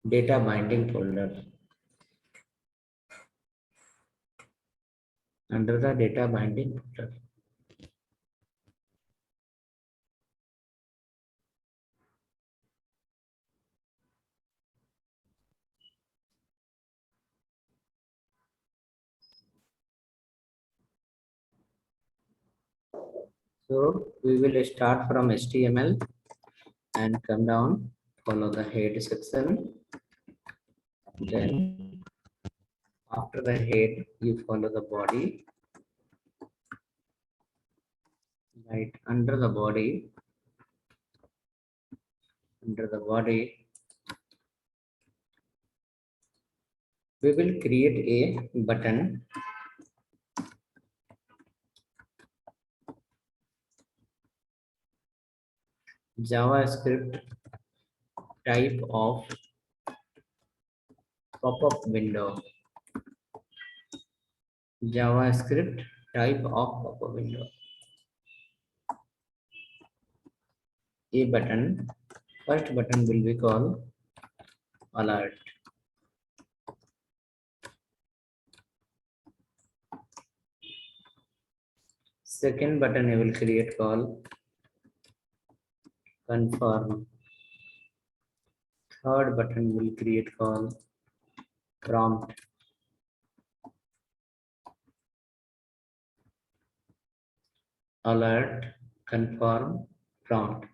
data binding folder. Under the data binding folder. So we will start from HTML and come down, follow the head section. Then after the head, you follow the body. Right under the body, we will create a button. JavaScript type of pop-up window. JavaScript type of pop-up window. A button. First button will be called alert. Second button I will create called confirm. Third button will create called prompt. Alert, confirm, prompt.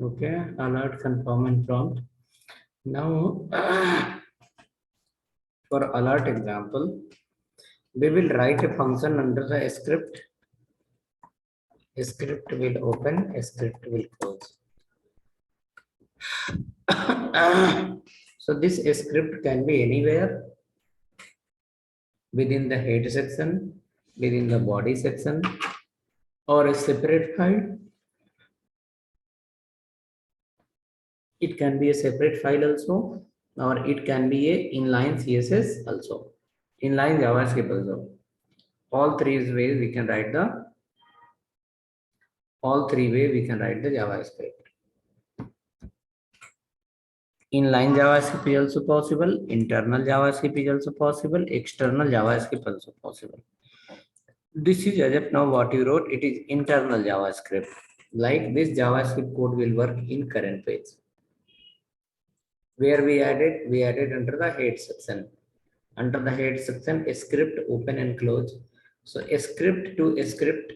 Okay, alert, confirm, and prompt. Now, for alert example, we will write a function under the script. A script will open, a script will close. So this script can be anywhere within the head section, within the body section, or a separate file. It can be a separate file also, or it can be a inline CSS also, inline JavaScript also. All three ways we can write the JavaScript. Inline JavaScript is also possible, internal JavaScript is also possible, external JavaScript also possible. This is as of now what you wrote, it is internal JavaScript. Like this JavaScript code will work in current page. Where we added under the head section. Under the head section, a script open and close. So a script to a script.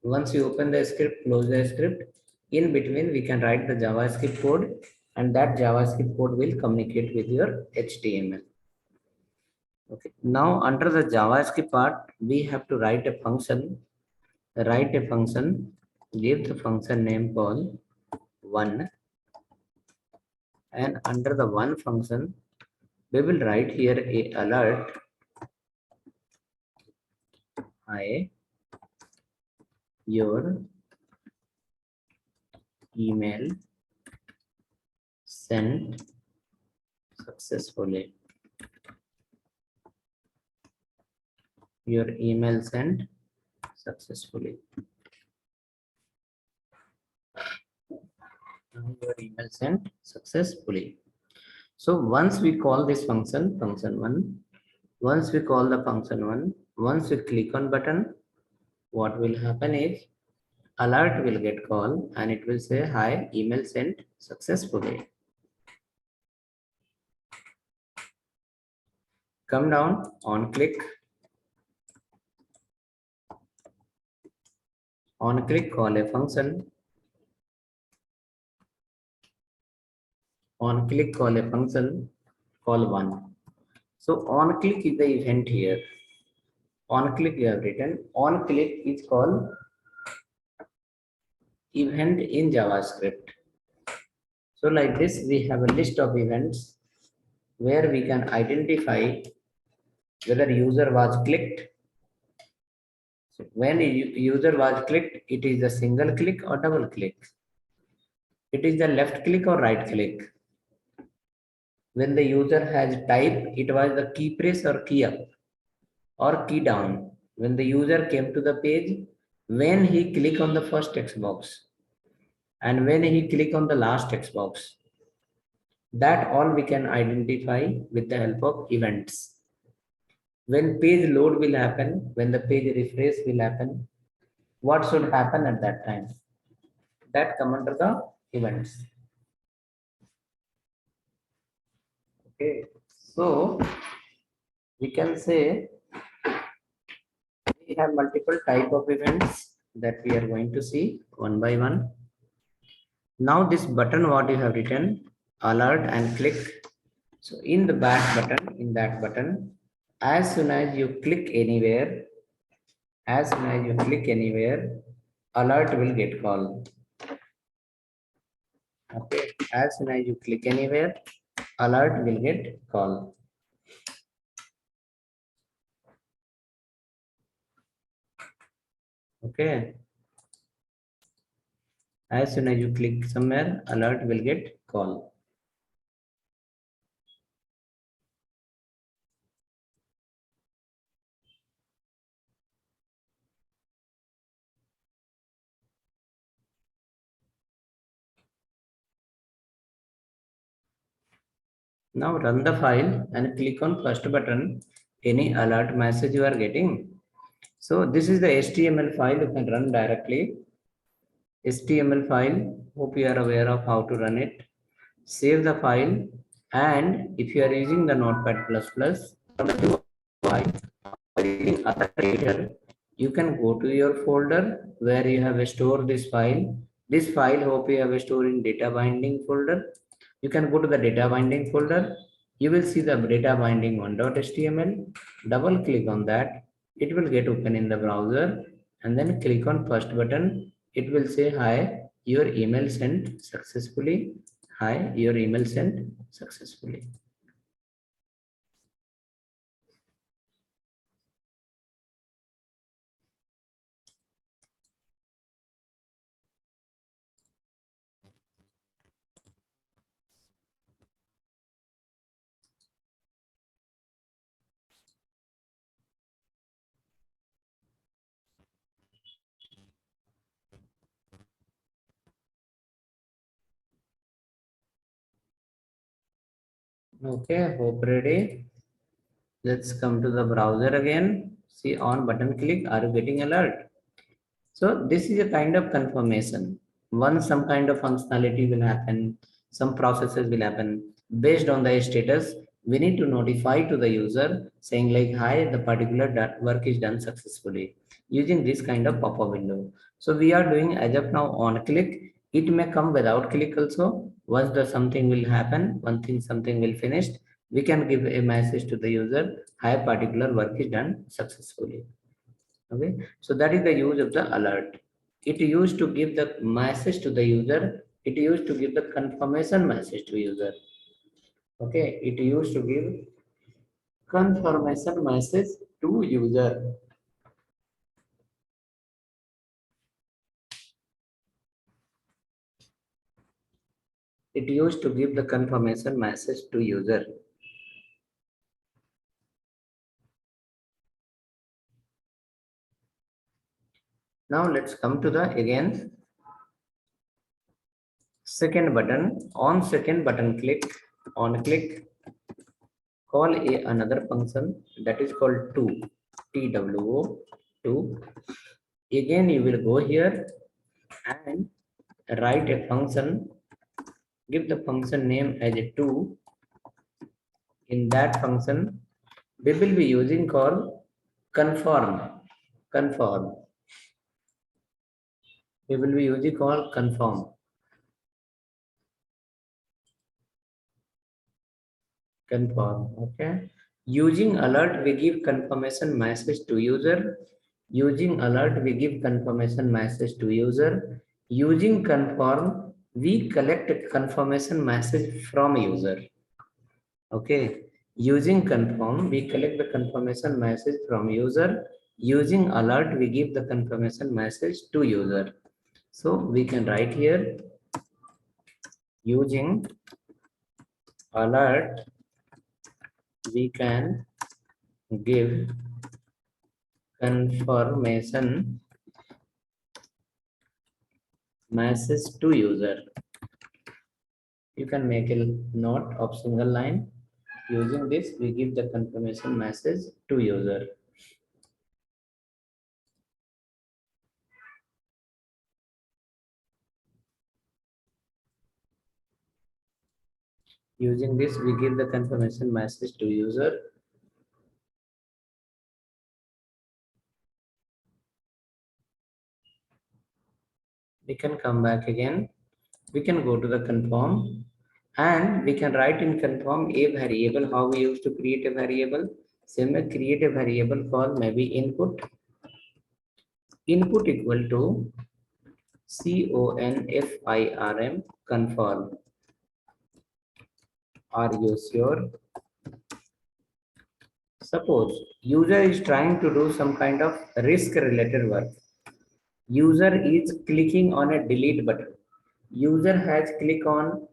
Once you open the script, close the script. In between, we can write the JavaScript code, and that JavaScript code will communicate with your HTML. Okay. Now under the JavaScript part, we have to write a function. Give the function name called one, and under the one function, we will write here a alert. Hi, your email sent successfully. Your email sent successfully. Your email sent successfully. So once we call this function one, once we call the function one, once we click on button, what will happen is alert will get called and it will say, hi, email sent successfully. Come down, on click, call a function. On click, call a function call 1. So on click is the event here. On click you have written. On click is called event in JavaScript. So like this, we have a list of events where we can identify whether user was clicked. So when user was clicked, it is a single click or double click. It is the left click or right click. When the user has typed, it was the key press or key up or key down. When the user came to the page, when he click on the first text box and when he click on the last text box, that all we can identify with the help of events. When page load will happen, when the page refresh will happen, what should happen at that time? That come under the events. Okay, so we can say we have multiple type of events that we are going to see one by one. Now this button what you have written, alert and click. So in the back button, in that button, as soon as you click anywhere, alert will get called. Okay, as soon as you click anywhere, alert will get called. Okay, as soon as you click somewhere, alert will get called. Now run the file and click on first button, any alert message you are getting. So this is the HTML file you can run directly. HTML file, hope you are aware of how to run it. Save the file, and if you are using the Notepad++, from the file, or using other editor, you can go to your folder where you have stored this file. This file hope you have stored in data binding folder. You can go to the data binding folder. You will see the data binding 1.html. Double click on that. It will get open in the browser, and then click on first button. It will say, hi, your email sent successfully. Hi, your email sent successfully. Okay, hope ready. Let's come to the browser again. See on button click, are you getting alert? So this is a kind of confirmation. Once some kind of functionality will happen, some processes will happen. Based on the status, we need to notify to the user saying like, hi, the particular work is done successfully using this kind of pop-up window. So we are doing as of now on click. It may come without click also. Once the something will happen, something will finish, we can give a message to the user, hi, particular work is done successfully. Okay, so that is the use of the alert. It used to give the message to the user. It used to give the confirmation message to user. Okay, it used to give confirmation message to user. It used to give the confirmation message to user. Now let's come to the again second button. On second button click, on click, call another function that is called two. Again you will go here and write a function, give the function name as a 2. In that function we will be using call conform. We will be using call conform. confirm. Okay. Using alert we give confirmation message to user. Using alert we give confirmation message to user. Using confirm we collect confirmation message from user. Okay. Using confirm we collect the confirmation message from user. Using alert we give the confirmation message to user. So we can write here, using alert we can give confirmation message to user. You can make a note of single line. Using this, we give the confirmation message to user. Using this, we give the confirmation message to user. We can come back again. We can go to the confirm and we can write in confirm a variable. How we used to create a variable? Same way, create a variable called maybe input. Input equal to confirm confirm. Are you sure? Suppose user is trying to do some kind of risk related work. User is clicking on a delete button. User has clicked on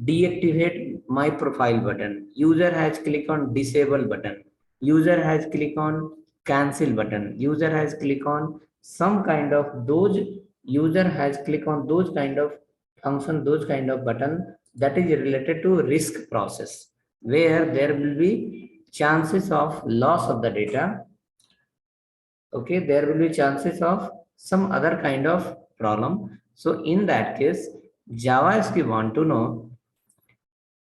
deactivate my profile button. User has clicked on disable button. User has clicked on cancel button. User has clicked on some kind of those. User has clicked on those kind of function, those kind of button that is related to risk process, where there will be chances of loss of the data. Okay, there will be chances of some other kind of problem. So in that case, Java, if you want to know,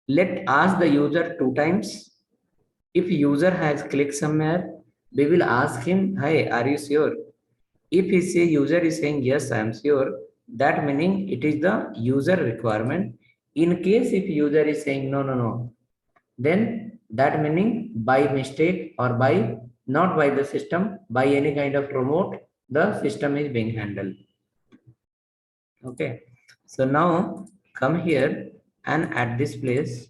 let ask the user two times. If user has clicked somewhere, we will ask him, "Hi, are you sure?" If he say user is saying yes, I am sure, that meaning it is the user requirement. In case if user is saying no, no, no, then that meaning by mistake or by not by the system, by any kind of remote, the system is being handled. Okay. So now come here and at this place,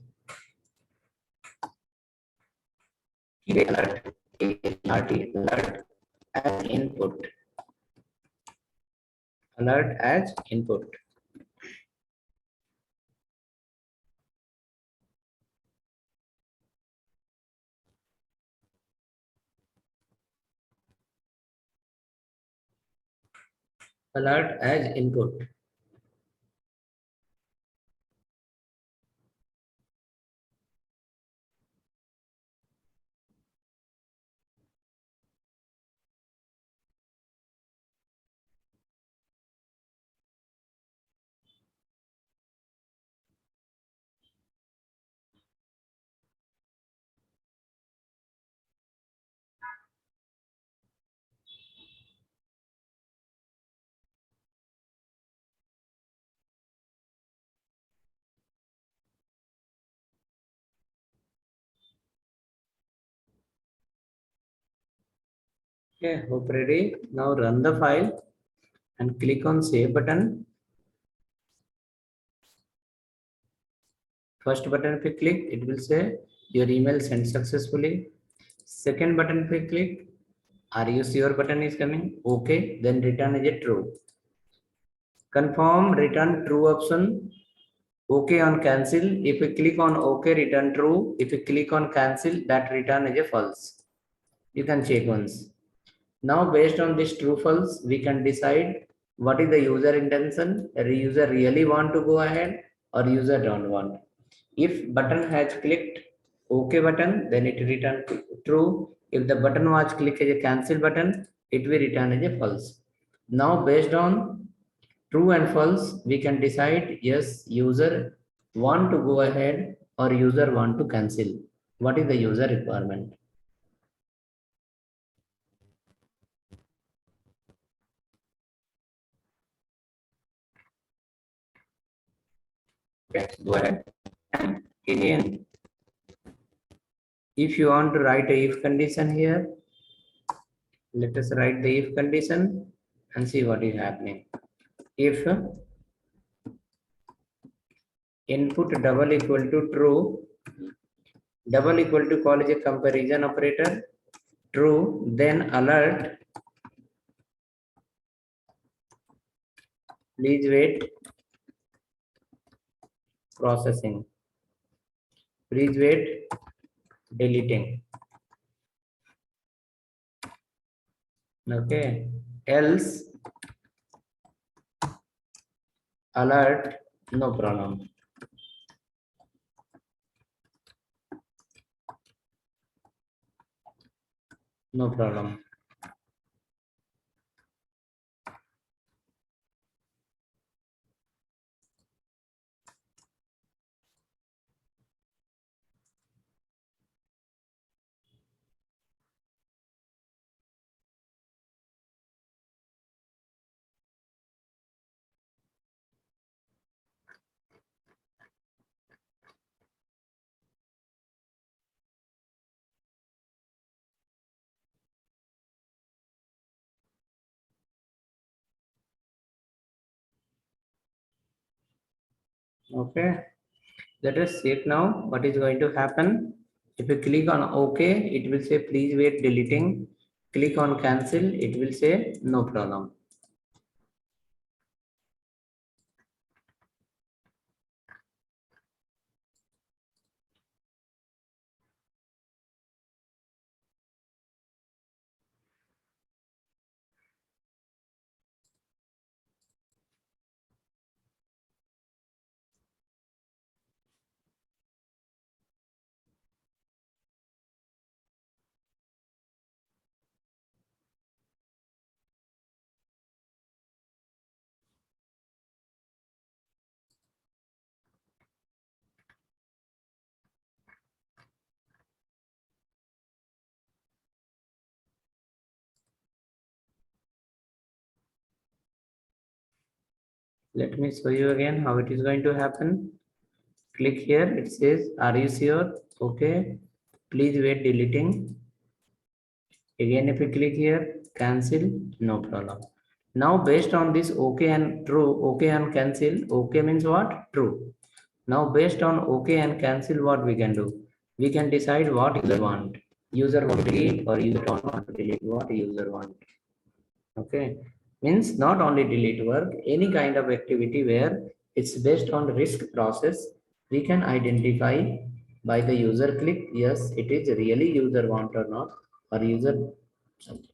keep alert, alert as input, alert as input, alert as input. Okay, hope ready. Now run the file and click on save button. First button if you click, it will say your email sent successfully. Second button if you click, are you sure button is coming? Okay, then return is a true. Confirm return true option. Okay on cancel. If you click on OK, return true. If you click on cancel, that return is a false. You can check once. Now, based on this true false, we can decide what is the user intention. The user really want to go ahead or user don't want. If button has clicked OK button, then it return true. If the button was clicked as a cancel button, it will return as a false. Now, based on true and false, we can decide yes, user want to go ahead or user want to cancel. What is the user requirement? Okay, go ahead. And again, If you want to write a if condition here, let us write the if condition and see what is happening. If input double equal to true, double equal to call is a comparison operator, true, then alert, please wait, processing, please wait, deleting. Okay, else alert, no problem. No problem. Okay, let us see it now. What is going to happen? If you click on OK, it will say please wait deleting. Click on cancel, it will say no problem. Let me show you again how it is going to happen. Click here, it says, are you sure? Okay, please wait deleting. Again, if you click here, cancel, no problem. Now, based on this OK and true, OK and cancel, OK means what? True. Now, based on OK and cancel, what we can do? We can decide what user want. User want to delete or user don't want to delete. What user want. Okay. Means not only delete work, any kind of activity where it's based on risk process, we can identify by the user click, yes, it is really user want or not, or user something.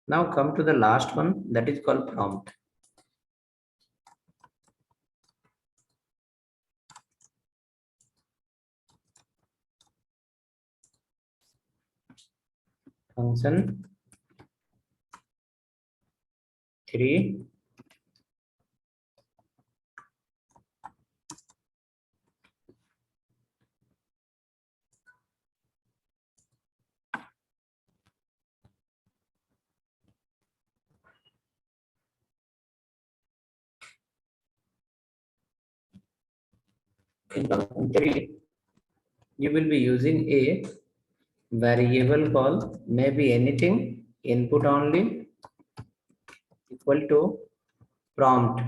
Now come to the last one, that is called prompt. Function 3 in function 3 you will be using a variable call maybe anything input only equal to prompt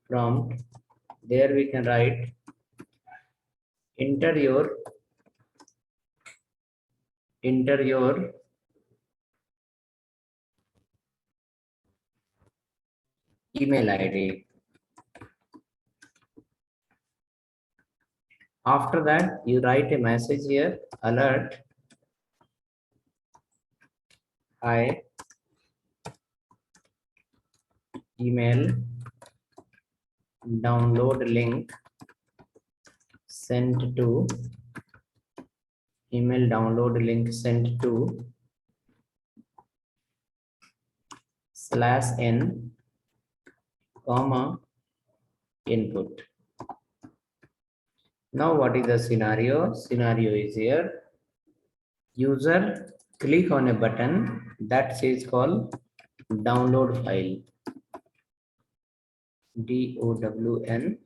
prompt. There we can write enter your email ID. After that, you write a message here, alert, hi, email, download link, sent to, email download link sent to /n, comma, input. Now what is the scenario? Scenario is here. User click on a button that says called download file. DOWNLOAD.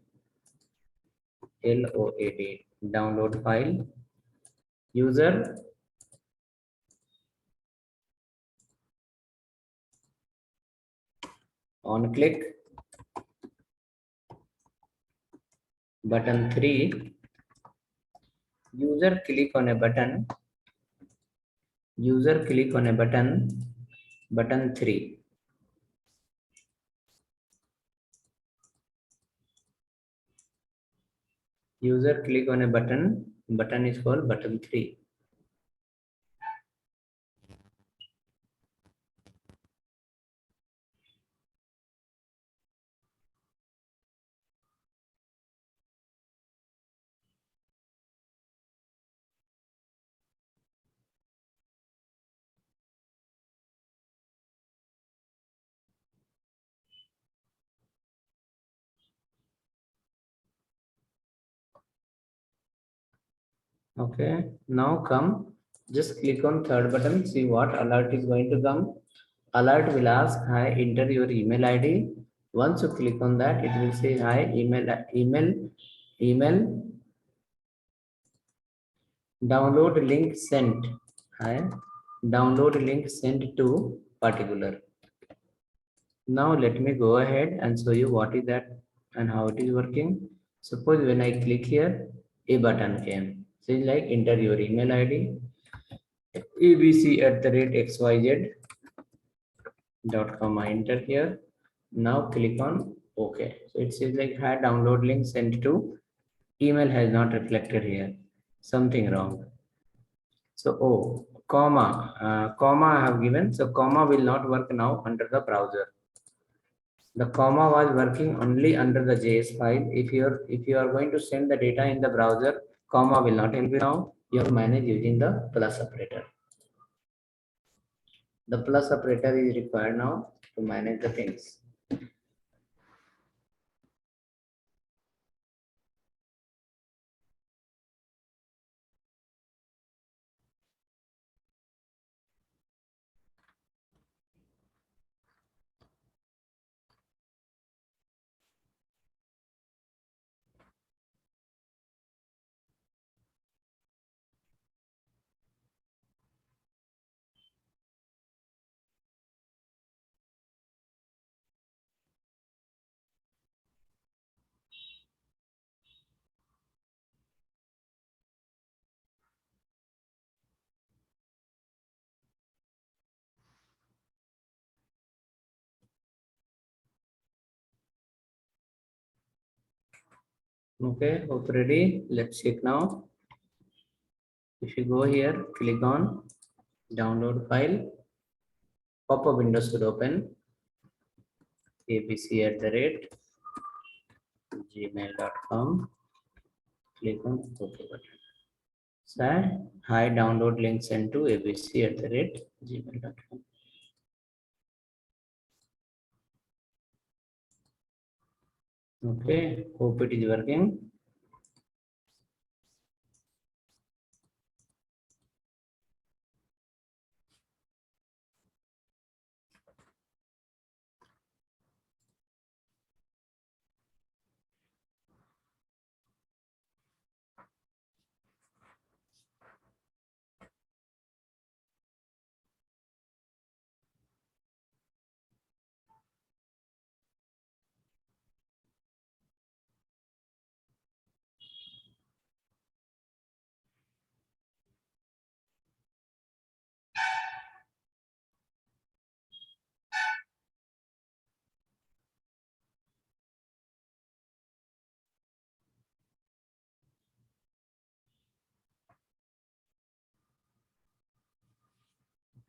Download file. User on click button 3. User click on a button. User click on a button 3. User click on a button is called button 3. Okay, now come, just click on third button, see what alert is going to come. Alert will ask, hi, enter your email ID. Once you click on that, it will say, hi, email, download link sent. Hi, download link sent to particular. Now let me go ahead and show you what is that and how it is working. Suppose when I click here, a button came. So it's like enter your email ID, abc@xyz.com. I enter here. Now click on OK. So it says like had download link sent to email has not reflected here. Something wrong. So comma I have given. So comma will not work now under the browser. The comma was working only under the JS file. If you are going to send the data in the browser, comma will not help you now. You have to manage using the plus operator. The plus operator is required now to manage the things. Okay, hope ready. Let's check now. If you go here, click on download file, pop-up window should open. abc@gmail.com. Click on OK button. Say hi, download link sent to abc@gmail.com. Okay, hope it is working.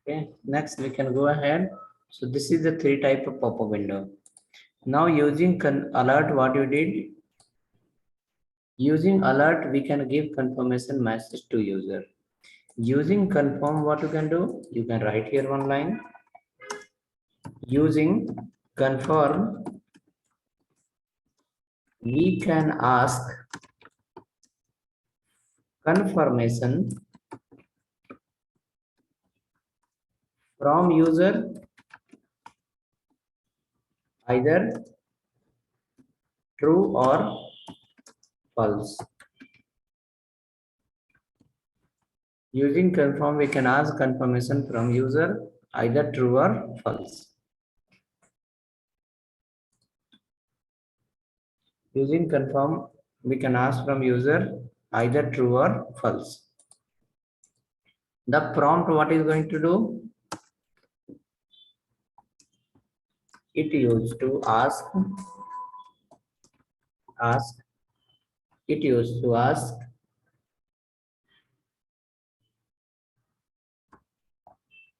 Okay, next we can go ahead. So this is the three type of pop-up window. Now using alert, what you did, using alert, we can give confirmation message to user. Using confirm, what you can do, you can write here one line. Using confirm, we can ask confirmation from user either true or false. Using confirm, we can ask confirmation from user either true or false. Using confirm, we can ask from user either true or false. The prompt, what is going to do? It used to ask, it used to ask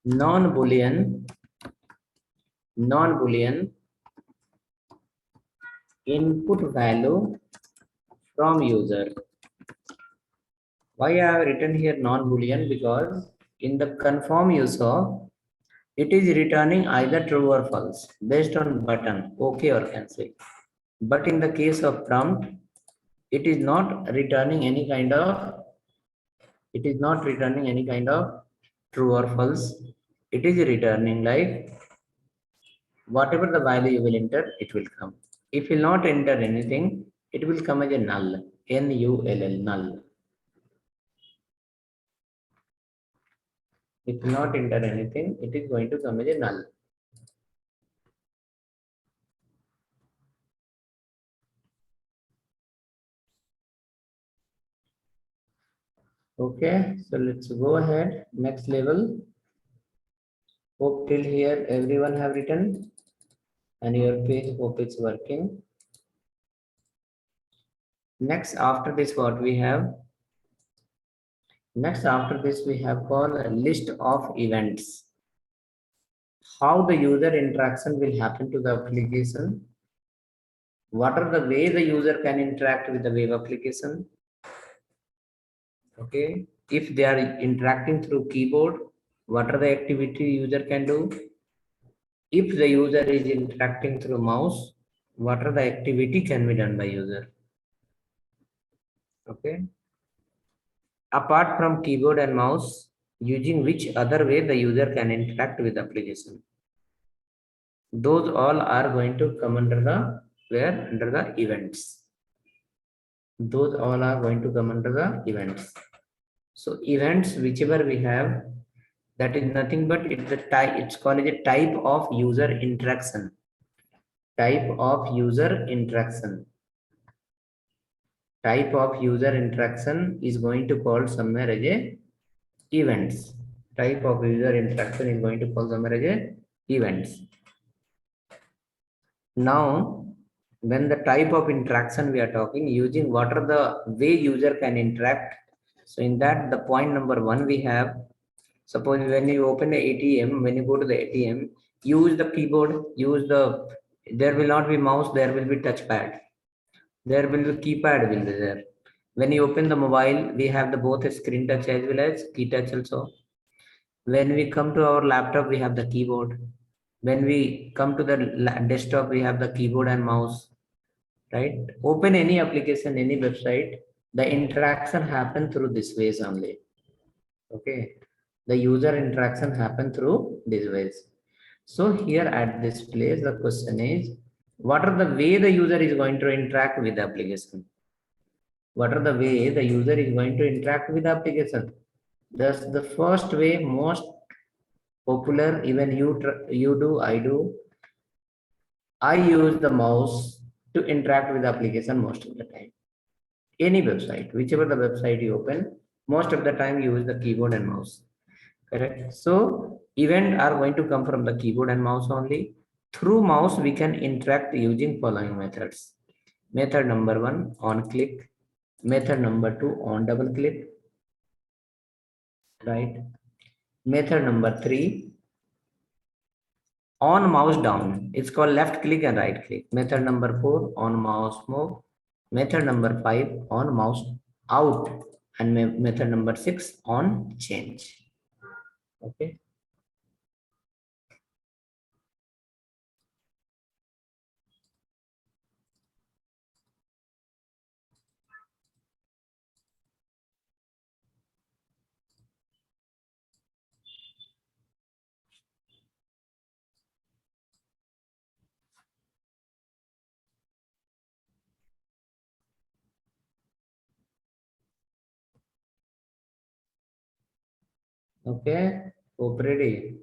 non-boolean input value from user. Why I have written here non-boolean? Because in the confirm you saw, it is returning either true or false based on button, okay or cancel. But in the case of prompt, it is not returning any kind of true or false. It is returning like whatever the value you will enter, it will come. If you will not enter anything, it will come as a null, N-U-L-L, null. If you not enter anything, it is going to come as a null. Okay, so let's go ahead. Next level. Hope till here everyone have written and your page hope it's working. Next after this what we have? Next after this we have called a list of events. How the user interaction will happen to the application. What are the way the user can interact with the web application? Okay, if they are interacting through keyboard, what are the activity user can do? If the user is interacting through mouse, what are the activity can be done by user? Okay. Apart from keyboard and mouse, using which other way the user can interact with the application? Those all are going to come under the where under the events. Those all are going to come under the events. So events, whichever we have, that is nothing but it's the type. It's called a type of user interaction. Type of user interaction. Type of user interaction is going to call somewhere as a events. Type of user interaction is going to call somewhere as a events. Now, when the type of interaction we are talking, using what are the way user can interact. So in that, the point number one we have, suppose when you open the ATM, when you go to the ATM, use the keyboard, there will not be mouse, there will be touchpad. There will be keypad will be there. When you open the mobile, we have the both screen touch as well as key touch also. When we come to our laptop, we have the keyboard. When we come to the desktop, we have the keyboard and mouse, right? Open any application, any website, the interaction happen through this ways only. Okay. The user interaction happen through these ways. So here at this place, the question is, what are the way the user is going to interact with the application? What are the way the user is going to interact with the application? Thus, the first way, most popular, even you do, I do. I use the mouse to interact with the application most of the time. Any website, whichever the website you open, most of the time you use the keyboard and mouse. Correct. So event are going to come from the keyboard and mouse only. Through mouse, we can interact using following methods. Method number one, on click. Method number two, on double click. Right. Method number three, on mouse down. It's called left click and right click. Method number four, on mouse move. Method number five, on mouse out. And method number six, on change. Okay. Okay, hope ready.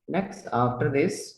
Next, after this,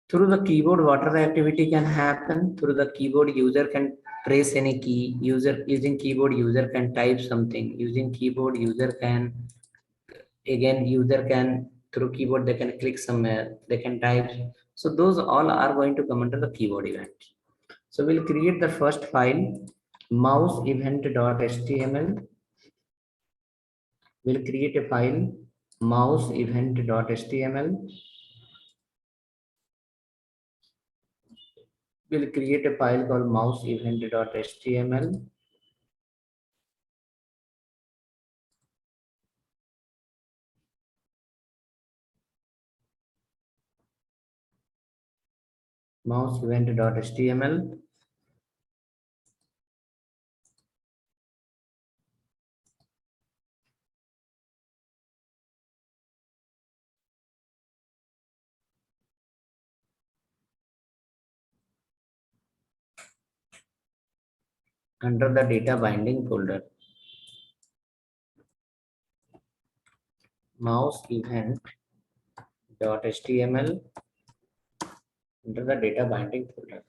through the keyboard, what are the activity can happen? Through the keyboard, user can press any key. User using keyboard, user can type something. Using keyboard, user can again user can through keyboard they can click somewhere. They can type. So those all are going to come under the keyboard event. So we'll create the first file mouse event.html. We'll create a file mouse event.html. We'll create a file called mouse event.html. Mouse event.html. Under the data binding folder, mouse event.html under the data binding folder.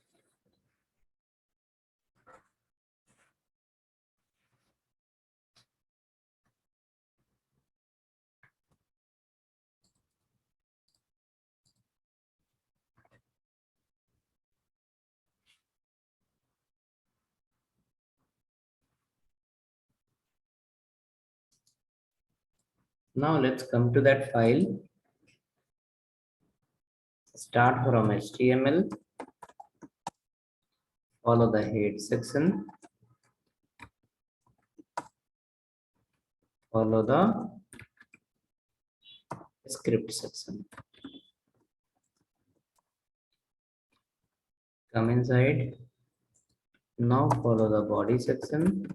Now let's come to that file. Start from HTML, follow the head section, follow the script section. Come inside. Now follow the body section.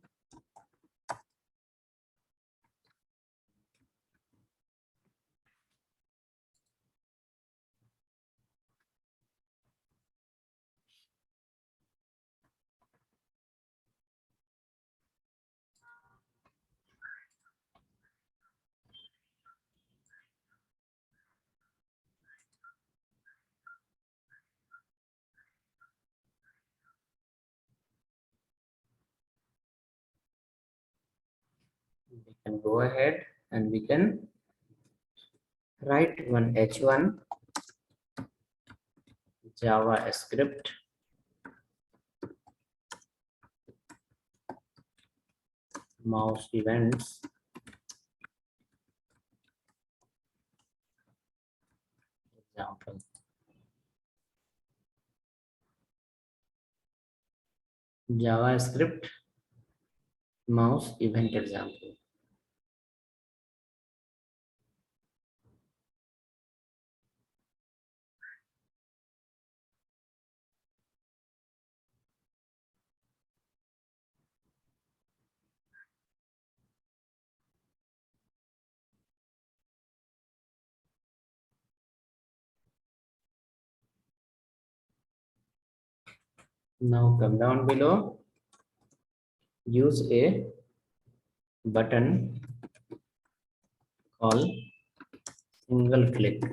We can go ahead and we can write one H1 JavaScript mouse events example. JavaScript mouse event example. Now come down below. Use a button called single click.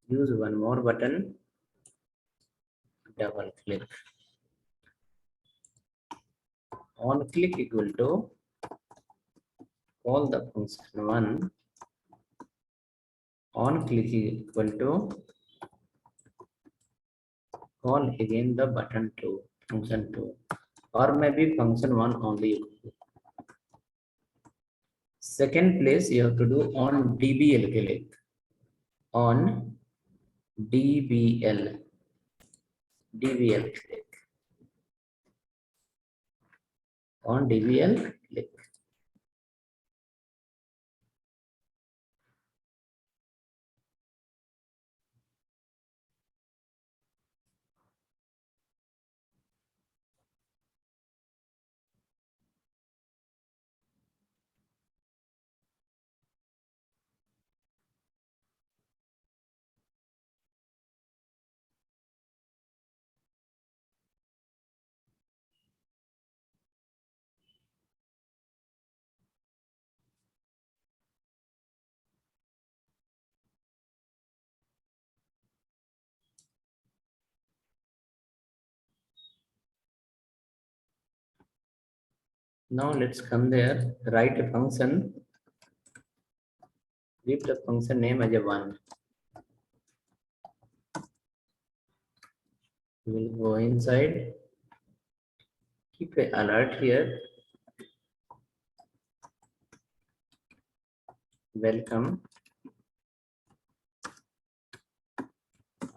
Use one more button, double click. On click equal to call the function 1. On click equal to call again the button 2, function 2, or maybe function 1 only. Second place you have to do on DBL click. On DBL. DBL click. On DBL click. Now let's come there, write a function, give the function name as a 1. We'll go inside, keep an alert here, welcome,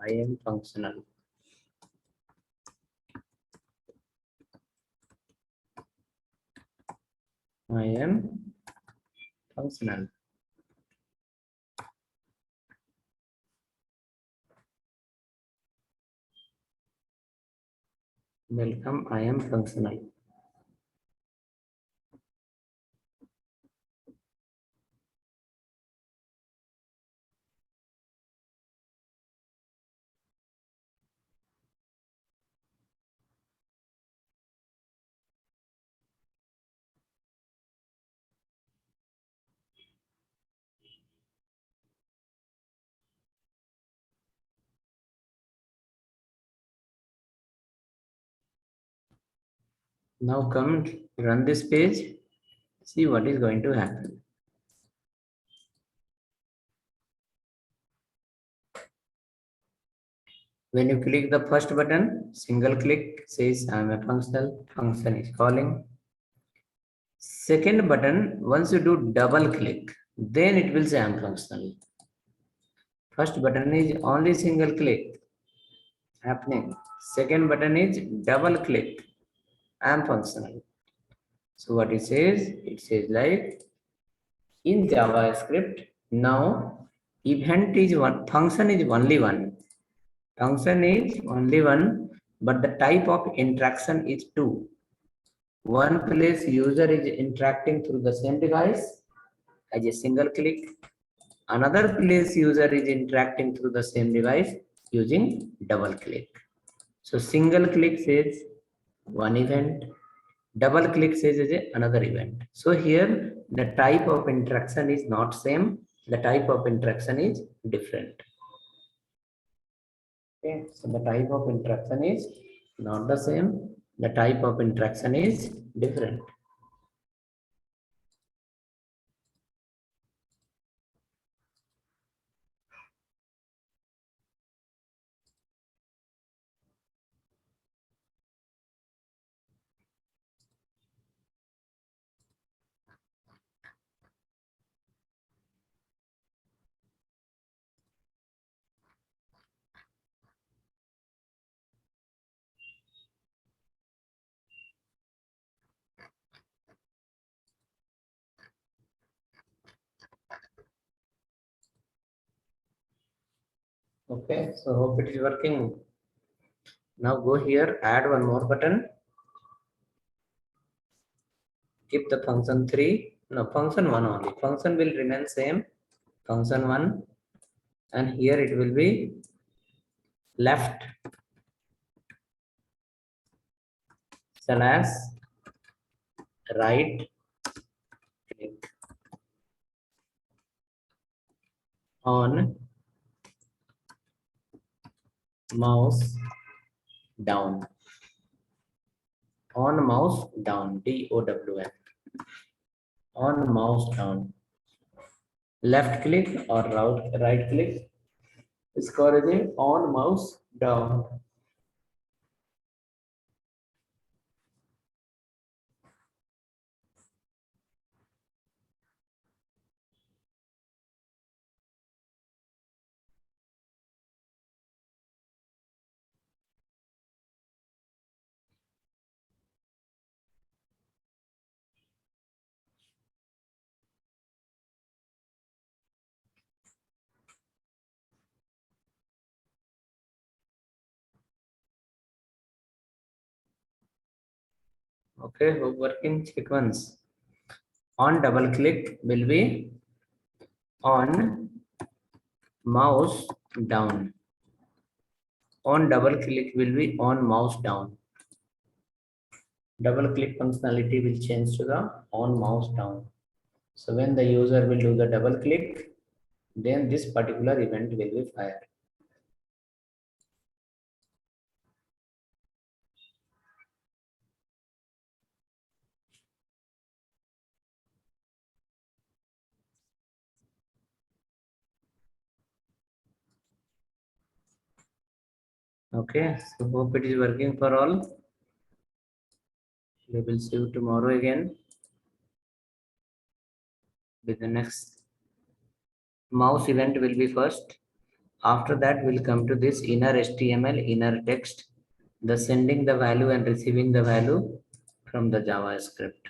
I am functional. I am functional. Welcome, I am functional. Now come run this page, see what is going to happen. When you click the first button, single click says I am a functional, function is calling. Second button, once you do double click, then it will say I am functional. First button is only single click happening. Second button is double click. I am functional. So what it says like in JavaScript, now event is one, function is only one. Function is only one, but the type of interaction is two. One place user is interacting through the same device as a single click. Another place user is interacting through the same device using double click. So single click says one event, double click says is another event. So here the type of interaction is not same, the type of interaction is different. Okay, so the type of interaction is not the same, the type of interaction is different. Okay, so hope it is working. Now go here, add one more button, keep the function 3, no, function 1 only. Function will remain same, function 1, and here it will be left slash right click on mouse down. On mouse down, DOWN. On mouse down. Left click or right click is called on mouse down. Okay, hope working. Check once. On double click will be on mouse down. On double click will be on mouse down. Double click functionality will change to the on mouse down. So when the user will do the double click, then this particular event will be fired. Okay, so hope it is working for all. We will see you tomorrow again with the next mouse event will be first. After that, we'll come to this inner HTML, inner text, the sending the value and receiving the value from the JavaScript.